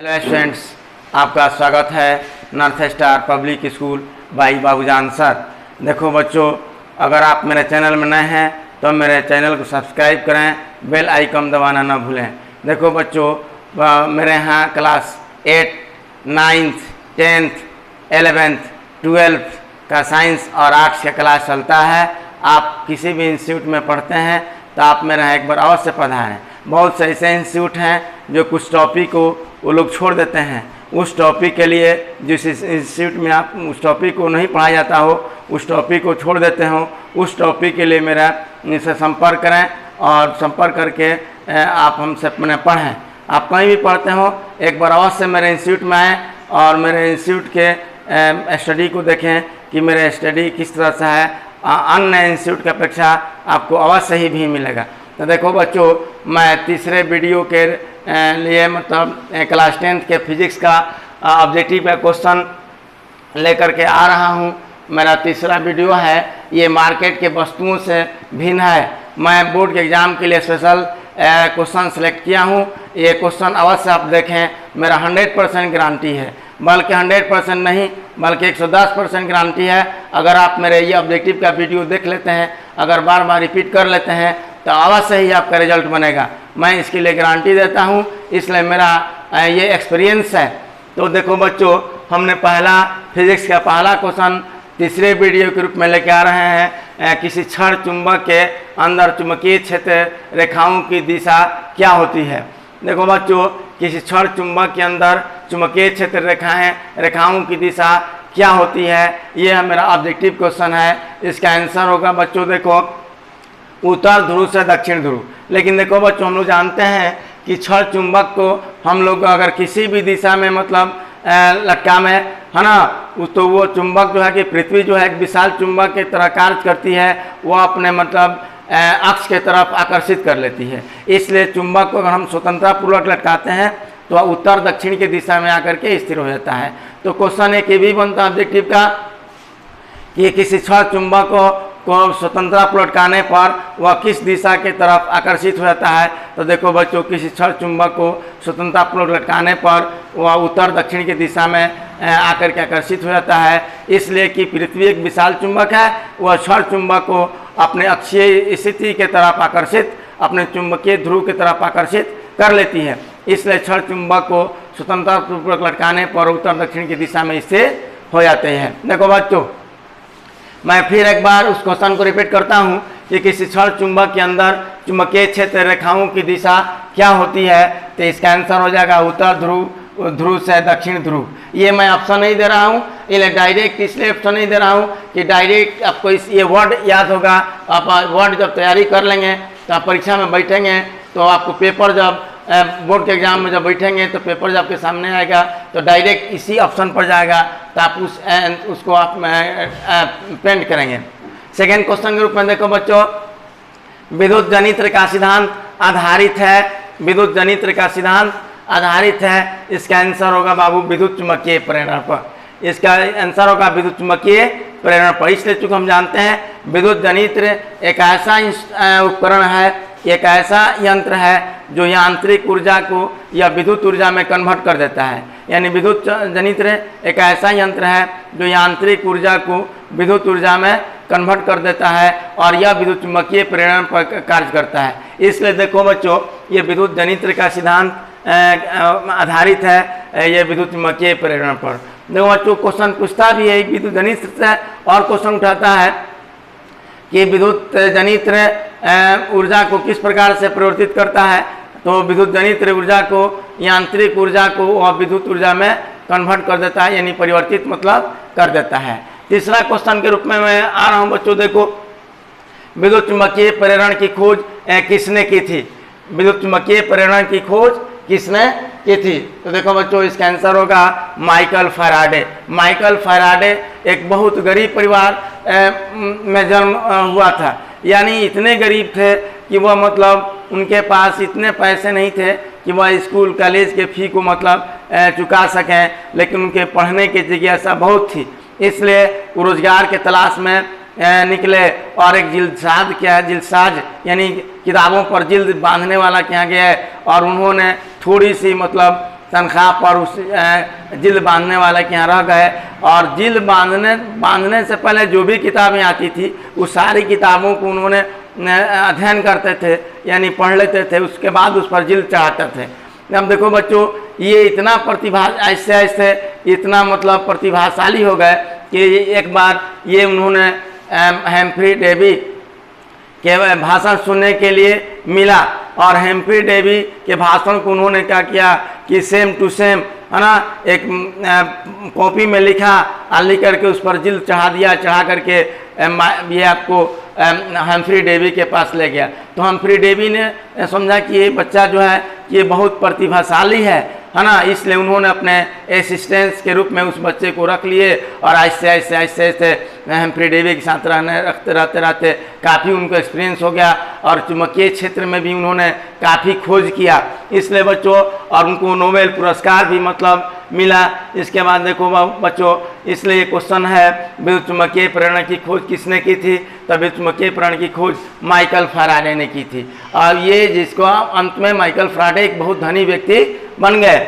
Hello students, आपका स्वागत है नॉर्थ स्टार पब्लिक स्कूल भाई बाबूजान सर। देखो बच्चों, अगर आप मेरे चैनल में नए हैं तो मेरे चैनल को सब्सक्राइब करें, बेल आइकन दबाना ना भूलें। देखो बच्चों, मेरे यहाँ class 8, 9th, 10th, 11th, 12th का साइंस और आर्ट्स का क्लास चलता है। आप किसी भी इंस्टीट्यूट में पढ़ते हैं तो आप मेरे यहाँ एक बार अवश्य पधारें। बहुत से ऐसे इंस्टीट्यूट हैं जो कुछ टॉपिक को वो लोग छोड़ देते हैं। उस टॉपिक के लिए जिस इंस्टीट्यूट में आप उस टॉपिक को नहीं पढ़ाया जाता हो, उस टॉपिक को छोड़ देते हो, उस टॉपिक के लिए मेरा इनसे संपर्क करें और संपर्क करके आप हमसे अपने पढ़ें। आप कहीं भी पढ़ते हो, एक बार अवश्य मेरे इंस्टीट्यूट में आएँ और मेरे इंस्टीट्यूट के स्टडी को देखें कि मेरे स्टडी किस तरह से है। अन्य इंस्टीट्यूट की अपेक्षा आपको अवश्य ही भी मिलेगा। तो देखो बच्चों, मैं तीसरे वीडियो के लिए मतलब क्लास 10th के फिजिक्स का ऑब्जेक्टिव का क्वेश्चन लेकर के आ रहा हूं। मेरा तीसरा वीडियो है, ये मार्केट के वस्तुओं से भिन्न है। मैं बोर्ड के एग्ज़ाम के लिए स्पेशल क्वेश्चन सेलेक्ट किया हूं। ये क्वेश्चन अवश्य आप देखें, मेरा 100% गारंटी है, बल्कि 100% नहीं बल्कि 110% गारंटी है। अगर आप मेरे ये ऑब्जेक्टिव का वीडियो देख लेते हैं, अगर बार बार रिपीट कर लेते हैं तो अवश्य ही आपका रिजल्ट बनेगा। मैं इसके लिए गारंटी देता हूं, इसलिए मेरा ये एक्सपीरियंस है। तो देखो बच्चों, हमने पहला फिजिक्स का पहला क्वेश्चन तीसरे वीडियो के रूप में लेके आ रहे हैं। किसी क्षण चुंबक के अंदर चुंबकीय क्षेत्र रेखाओं की दिशा क्या होती है। देखो बच्चों, किसी क्षण चुंबक के अंदर चुंबकीय क्षेत्र रेखाओं की दिशा क्या होती है, ये मेरा ऑब्जेक्टिव क्वेश्चन है। इसका आंसर होगा बच्चों, देखो, उत्तर ध्रुव से दक्षिण ध्रुव। लेकिन देखो बच्चों, हम लोग जानते हैं कि क्षण चुंबक को हम लोग अगर किसी भी दिशा में मतलब लटका में है ना, तो वो चुंबक जो है कि पृथ्वी जो है एक विशाल चुंबक की तरह कार्य करती है, वो अपने मतलब अक्ष के तरफ आकर्षित कर लेती है। इसलिए चुंबक को अगर हम स्वतंत्रतापूर्वक लटकाते हैं तो उत्तर दक्षिण की दिशा में आकर के स्थिर हो जाता है। तो क्वेश्चन एक ये भी बनता है ऑब्जेक्टिव का कि किसी क्षण चुंबक को स्वतंत्रतापूर्वक लटकाने पर वह किस दिशा की तरफ आकर्षित हो जाता है। तो देखो बच्चों, किसी क्षण चुंबक को स्वतंत्रतापूर्वक लटकाने पर वह उत्तर दक्षिण की दिशा में आकर के आकर्षित हो जाता है। इसलिए कि पृथ्वी एक विशाल चुंबक है, वह क्षण चुंबक को अपने अक्षीय स्थिति की तरफ आकर्षित, अपने चुंबकीय ध्रुव की तरफ आकर्षित कर लेती है। इसलिए क्षण चुंबक को स्वतंत्रतापूर्वक लटकाने पर उत्तर दक्षिण की दिशा में स्थिर हो जाते हैं। देखो बच्चों, मैं फिर एक बार उस क्वेश्चन को रिपीट करता हूं कि किसी क्षण चुंबक के अंदर चुंबकीय क्षेत्र रेखाओं की दिशा क्या होती है। तो इसका आंसर हो जाएगा उत्तर ध्रुव से दक्षिण ध्रुव। ये मैं ऑप्शन नहीं दे रहा हूँ, ये डायरेक्ट इसलिए ऑप्शन नहीं दे रहा हूँ कि डायरेक्ट आपको ये वर्ड याद होगा। आप वर्ड जब तैयारी कर लेंगे तो आप परीक्षा में बैठेंगे तो आपको पेपर जब बोर्ड के एग्जाम में जब बैठेंगे तो पेपर जब आपके सामने आएगा तो डायरेक्ट इसी ऑप्शन पर जाएगा, तो आप उसको आप पेंट करेंगे। सेकेंड क्वेश्चन के रूप में देखो बच्चों, विद्युत जनित्र का सिद्धांत आधारित है, विद्युत जनित्र का सिद्धांत आधारित है। इसका आंसर होगा बाबू विद्युत चुम्बकीय प्रेरण पर। इसका आंसर होगा विद्युत चुम्बकीय प्रेरण पर। इसलिए चूंकि हम जानते हैं विद्युत जनित्र एक ऐसा उपकरण है, एक ऐसा यंत्र है जो यांत्रिक ऊर्जा को या विद्युत ऊर्जा में कन्वर्ट कर देता है। यानी विद्युत जनित्र एक ऐसा यंत्र है जो यांत्रिक ऊर्जा को विद्युत ऊर्जा में कन्वर्ट कर देता है और यह विद्युत चुम्बकीय प्रेरण पर कार्य करता है। इसलिए देखो बच्चों, ये विद्युत जनित्र का सिद्धांत आधारित है ये विद्युत चुम्बकीय प्रेरण पर। देखो बच्चों, क्वेश्चन पूछता भी है विद्युत जनित्र से और क्वेश्चन उठाता है कि विद्युत जनित्र ऊर्जा को किस प्रकार से परिवर्तित करता है। तो विद्युत जनित्र ऊर्जा को, यांत्रिक ऊर्जा को वह विद्युत ऊर्जा में कन्वर्ट कर देता है, यानी परिवर्तित मतलब कर देता है। तीसरा क्वेश्चन के रूप में मैं आ रहा हूँ बच्चों, देखो, विद्युत चुम्बकीय प्रेरण की खोज किसने की थी। विद्युत चुम्बकीय प्रेरण की खोज किसने की थी। तो देखो बच्चों, इसका आंसर होगा माइकल फैराडे। माइकल फैराडे एक बहुत गरीब परिवार में जन्म हुआ था। यानी इतने गरीब थे कि वह मतलब उनके पास इतने पैसे नहीं थे कि वह स्कूल कॉलेज के फ़ी को मतलब चुका सकें, लेकिन उनके पढ़ने की जिज्ञासा बहुत थी। इसलिए वो रोजगार के तलाश में निकले और एक जिल्दसाज यानी किताबों पर जिल्द बांधने वाला के यहाँ गए और उन्होंने थोड़ी सी मतलब तनख्वाह पर उस जिल्द बांधने वाले के यहाँ रह गए और जिल्द बांधने से पहले जो भी किताबें आती थी उस सारी किताबों को उन्होंने अध्ययन करते थे, यानी पढ़ लेते थे, उसके बाद उस पर जिल्द चढ़ाते थे। अब देखो बच्चों, ये इतना ऐसे ऐसे इतना मतलब प्रतिभाशाली हो गए कि एक बार ये उन्होंने हेम्फ्री डेवी के भाषण सुनने के लिए मिला और हेम्फ्री डेवी के भाषण को उन्होंने क्या किया कि सेम टू सेम, है ना, एक कॉपी में लिखा और लिख करके उस पर जिल्द चढ़ा दिया। चढ़ा करके ये आपको हेम्फ्री डेवी के पास ले गया। तो हेम्फ्री डेवी ने समझा कि ये बच्चा जो है ये बहुत प्रतिभाशाली है ना, इसलिए उन्होंने अपने असिस्टेंट्स के रूप में उस बच्चे को रख लिए और ऐसे ऐसे हेम्फ्री डेवी के साथ रहते काफ़ी उनको एक्सपीरियंस हो गया और चुंबकीय क्षेत्र में भी उन्होंने काफ़ी खोज किया, इसलिए बच्चों और उनको नोबेल पुरस्कार भी मतलब मिला। इसके बाद देखो बच्चों, इसलिए क्वेश्चन है विद्युत चुंबकीय प्रेरण की खोज किसने की थी? तो विद्युत चुंबकीय प्रेरण की खोज माइकल फैराडे ने की थी और ये जिसको अंत में माइकल फैराडे एक बहुत धनी व्यक्ति बन गए।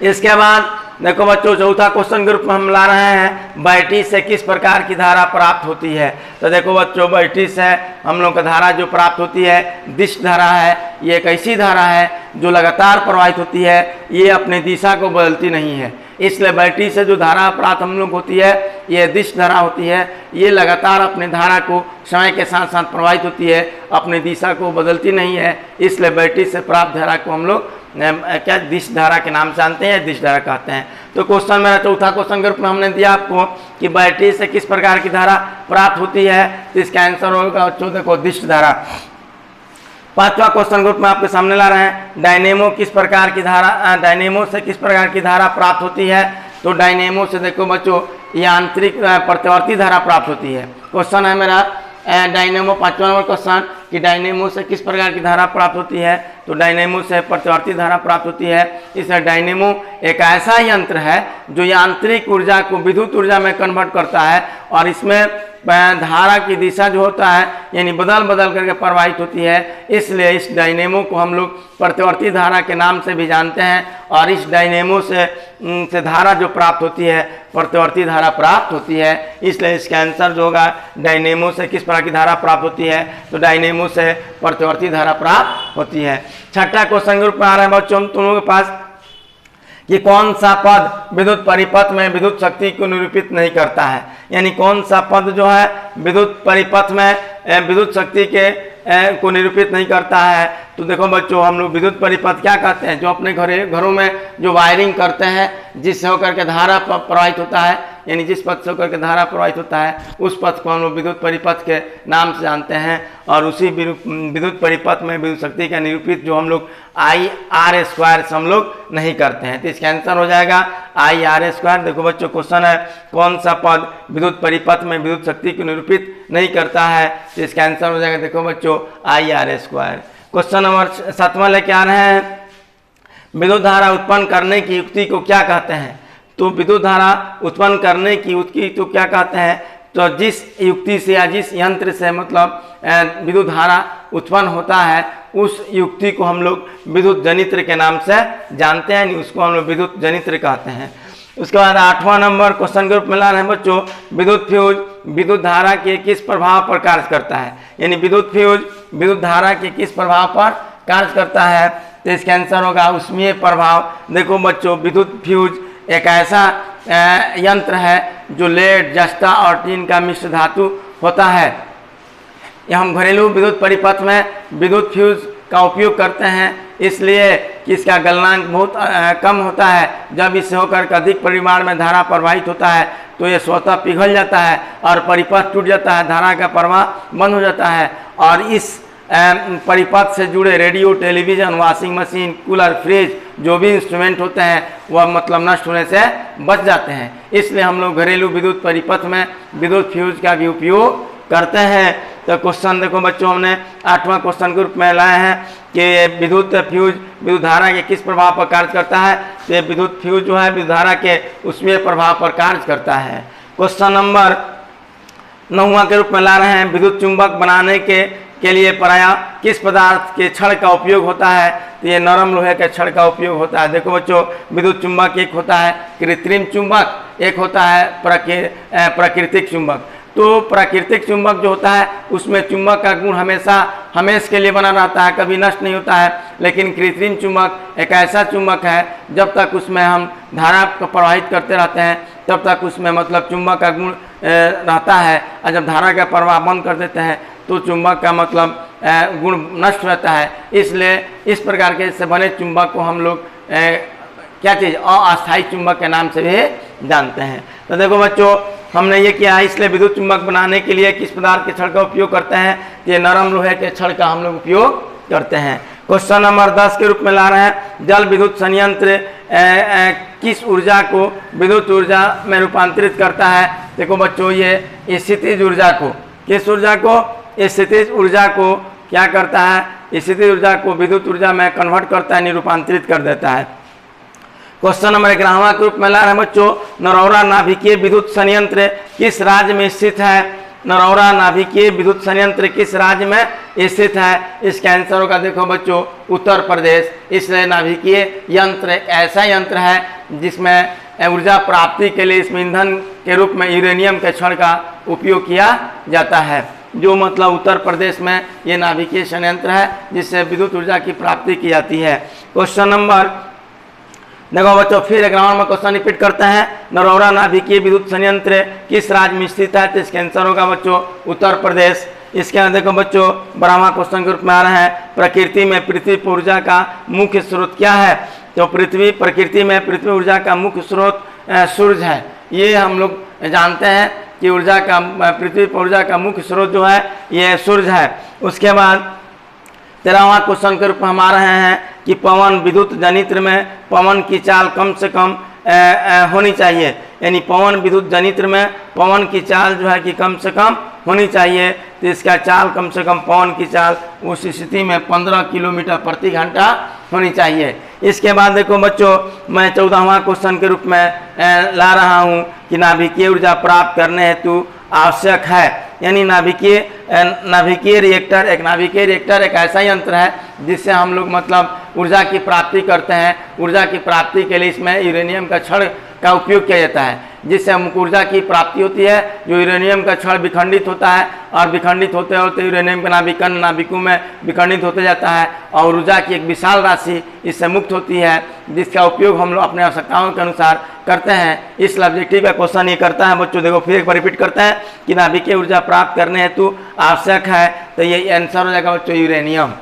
इसके बाद देखो बच्चों, चौथा क्वेश्चन ग्रुप में हम ला रहे हैं बैटरी से किस प्रकार की धारा प्राप्त होती है। तो देखो बच्चों, बैटरी से हम लोग का धारा जो प्राप्त होती है दिश धारा है। ये एक ऐसी धारा है जो लगातार प्रवाहित होती है, ये अपनी दिशा को बदलती नहीं है, इसलिए बैटरी से जो धारा प्राप्त हम लोग होती है ये दिश धारा होती है। ये लगातार अपनी धारा को समय के साथ साथ प्रवाहित होती है, अपनी दिशा को बदलती नहीं है, इसलिए बैटरी से प्राप्त धारा को हम लोग क्या दिश धारा के नाम से जानते हैं, दिश धारा कहते हैं। तो क्वेश्चन मेरा चौथा क्वेश्चन ग्रुप में हमने दिया आपको कि बैटरी से किस प्रकार की धारा प्राप्त होती है, तो इसका आंसर होगा बच्चों देखो दिश धारा। पांचवा क्वेश्चन ग्रुप में आपके सामने ला रहे हैं डायनेमो किस प्रकार की धारा, डायनेमो से किस प्रकार की धारा प्राप्त होती है। तो डायनेमो से देखो बच्चों यांत्रिक प्रतिवर्ती धारा प्राप्त होती है। क्वेश्चन है मेरा डायनेमो, पांचवा नंबर क्वेश्चन कि डायनेमो से किस प्रकार की धारा प्राप्त होती है। तो डायनेमो से प्रतिवर्ती धारा प्राप्त होती है। इसलिए डायनेमो एक ऐसा यंत्र है जो यांत्रिक ऊर्जा को विद्युत ऊर्जा में कन्वर्ट करता है और इसमें धारा की दिशा जो होता है यानी बदल बदल करके प्रवाहित होती है, इसलिए इस डायनेमो को हम लोग प्रतिवर्ती धारा के नाम से भी जानते हैं और इस डायनेमो से धारा जो प्राप्त होती है प्रतिवर्ती धारा प्राप्त होती है। इसलिए इसका आंसर जो होगा डायनेमो से किस प्रकार की धारा प्राप्त होती है, तो डायनेमो से प्रतिवर्ती धारा प्राप्त होती है। छठा क्वेश्चन ग्रुप में आ रहा है बच्चों तुम लोगों के पास कि कौन सा पद विद्युत परिपथ में विद्युत शक्ति को निरूपित नहीं करता है, यानी कौन सा पद जो है विद्युत परिपथ में विद्युत शक्ति के को निरूपित नहीं करता है। तो देखो बच्चों, हम लोग विद्युत परिपथ क्या कहते हैं, जो अपने घरों में जो वायरिंग करते हैं जिससे होकर के धारा प्रवाहित होता है, यानी जिस पथ से होकर के धारा प्रवाहित होता है उस पथ को हम लोग विद्युत परिपथ के नाम से जानते हैं और उसी विद्युत परिपथ में विद्युत शक्ति का निरूपित जो हम लोग IR² से हम लोग नहीं करते हैं। तो इसका आंसर हो जाएगा IR²। देखो बच्चों, क्वेश्चन है कौन सा पद विद्युत परिपथ में विद्युत शक्ति को निरूपित नहीं करता है, तो इसका आंसर हो जाएगा देखो बच्चों IR²। क्वेश्चन नंबर 7वां लेके आ रहे हैं विद्युत धारा उत्पन्न करने की युक्ति को क्या कहते हैं। तो विद्युत धारा उत्पन्न करने की युक्ति तो क्या कहते हैं, तो जिस युक्ति से या जिस यंत्र से मतलब विद्युत धारा उत्पन्न होता है उस युक्ति को हम लोग विद्युत जनित्र के नाम से जानते हैं, उसको हम लोग विद्युत जनित्र कहते हैं। उसके बाद 8वां नंबर क्वेश्चन ग्रुप में ला रहे हैं बच्चों विद्युत फ्यूज विद्युत धारा के किस प्रभाव पर कार्य करता है, यानी विद्युत फ्यूज विद्युत धारा के किस प्रभाव पर कार्य करता है। तो इसका आंसर होगा ऊष्मीय प्रभाव। देखो बच्चों, विद्युत फ्यूज एक ऐसा यंत्र है जो लेड, जस्ता और टीन का मिश्र धातु होता है। यह हम घरेलू विद्युत परिपथ में विद्युत फ्यूज का उपयोग करते हैं, इसलिए कि इसका गलनांक बहुत कम होता है। जब इससे होकर अधिक परिमाण में धारा प्रवाहित होता है तो ये स्वतः पिघल जाता है और परिपथ टूट जाता है, धारा का प्रवाह बंद हो जाता है और इस परिपथ से जुड़े radio, television, washing machine, cooler, fridge जो भी इंस्ट्रूमेंट होते हैं वह मतलब नष्ट होने से बच जाते हैं। इसलिए हम लोग घरेलू विद्युत परिपथ में विद्युत फ्यूज का भी उपयोग करते हैं। तो क्वेश्चन देखो बच्चों, हमने 8वां क्वेश्चन ग्रुप में लाए हैं कि विद्युत फ्यूज विद्युत धारा के किस प्रभाव पर कार्य करता है। तो ये विद्युत फ्यूज जो है विद्युत धारा के उसमें प्रभाव पर कार्य करता है। क्वेश्चन नंबर 9वां के रूप में ला रहे हैं विद्युत चुंबक बनाने के के लिए पढ़ाया। किस पदार्थ के छड़ का उपयोग होता है? तो ये नरम लोहे के छड़ का उपयोग होता है। देखो बच्चों, विद्युत चुंबक एक होता है कृत्रिम चुंबक, एक होता है प्राकृतिक चुंबक। तो प्राकृतिक चुंबक जो होता है उसमें चुंबक का गुण हमेशा के लिए बना रहता है, कभी नष्ट नहीं होता है। लेकिन कृत्रिम चुंबक एक ऐसा चुंबक है जब तक उसमें हम धारा को प्रवाहित करते रहते हैं तब तक उसमें मतलब चुंबक का गुण रहता है, और जब धारा का प्रवाह बंद कर देते हैं तो चुंबक का मतलब गुण नष्ट रहता है। इसलिए इस प्रकार के से बने चुंबक को हम लोग क्या चीज़ अस्थायी चुंबक के नाम से भी जानते हैं। तो देखो बच्चों, हमने ये किया है, इसलिए विद्युत चुंबक बनाने के लिए किस पदार्थ के छड़ का उपयोग करते हैं? ये नरम लोहे के छड़ का हम लोग उपयोग करते हैं। क्वेश्चन नंबर 10 के रूप में ला रहे हैं, जल विद्युत संयंत्र किस ऊर्जा को विद्युत ऊर्जा में रूपांतरित करता है? देखो बच्चों, ये स्थितिज ऊर्जा को, किस ऊर्जा को? स्थितिज ऊर्जा को क्या करता है? स्थितिज ऊर्जा को विद्युत ऊर्जा में कन्वर्ट करता है, रूपांतरित कर देता है। क्वेश्चन नंबर 11 के रूप में ला रहे हैं बच्चों, नरौरा नाभिकीय विद्युत संयंत्र किस राज्य में स्थित है? नरौरा नाभिकीय विद्युत संयंत्र किस राज्य में स्थित है? इसका आंसर होगा देखो बच्चों उत्तर प्रदेश। इसलिए नाभिकीय यंत्र एक ऐसा यंत्र है जिसमें ऊर्जा प्राप्ति के लिए इसमें ईंधन के रूप में यूरेनियम के छड़ का उपयोग किया जाता है, जो मतलब उत्तर प्रदेश में ये नाभिकीय संयंत्र है जिससे विद्युत ऊर्जा की प्राप्ति की जाती है। क्वेश्चन नंबर देखो बच्चों, फिर 11 में क्वेश्चन रिपीट करते हैं, नरौरा नाभिकीय विद्युत संयंत्र किस राज्य में स्थित है? तो इसका आंसर होगा बच्चों उत्तर प्रदेश। इसके अंदर देखो बच्चों, 12वां क्वेश्चन के रूप में आ रहे हैं, प्रकृति में पृथ्वी ऊर्जा का मुख्य स्रोत क्या है? तो प्रकृति में पृथ्वी ऊर्जा का मुख्य स्रोत सूरज है। ये हम लोग जानते हैं कि पृथ्वी ऊर्जा का मुख्य स्रोत जो है ये सूरज है। उसके बाद 13वां क्वेश्चन के रूप में हम आ रहे हैं कि पवन विद्युत जनित्र में पवन की चाल कम से कम होनी चाहिए, यानी पवन विद्युत जनित्र में पवन की चाल जो है कि कम से कम होनी चाहिए। तो इसका चाल कम से कम पवन की चाल उस स्थिति में 15 किलोमीटर प्रति घंटा होनी चाहिए। इसके बाद देखो बच्चों, मैं 14वां क्वेश्चन के रूप में ला रहा हूँ कि नाभिकीय ऊर्जा प्राप्त करने हेतु आवश्यक है, यानी नाभिकीय रिएक्टर एक ऐसा यंत्र है जिससे हम लोग मतलब ऊर्जा की प्राप्ति करते हैं। ऊर्जा की प्राप्ति के लिए इसमें यूरेनियम का छड़ का उपयोग किया जाता है, जिससे हमको ऊर्जा की प्राप्ति होती है। जो यूरेनियम का छड़ विखंडित होता है और विखंडित होते होते यूरेनियम का नाभिकों में विखंडित होते जाता है और ऊर्जा की एक विशाल राशि इससे मुक्त होती है, जिसका उपयोग हम लोग अपने आवश्यकताओं के अनुसार करते हैं। इस ऑब्जेक्टिव का क्वेश्चन ये करता है बच्चों। देखो फिर एक बार रिपीट करते हैं कि नाभिकीय ऊर्जा प्राप्त करने हेतु आवश्यक है, तो ये आंसर हो जाएगा बच्चों यूरेनियम।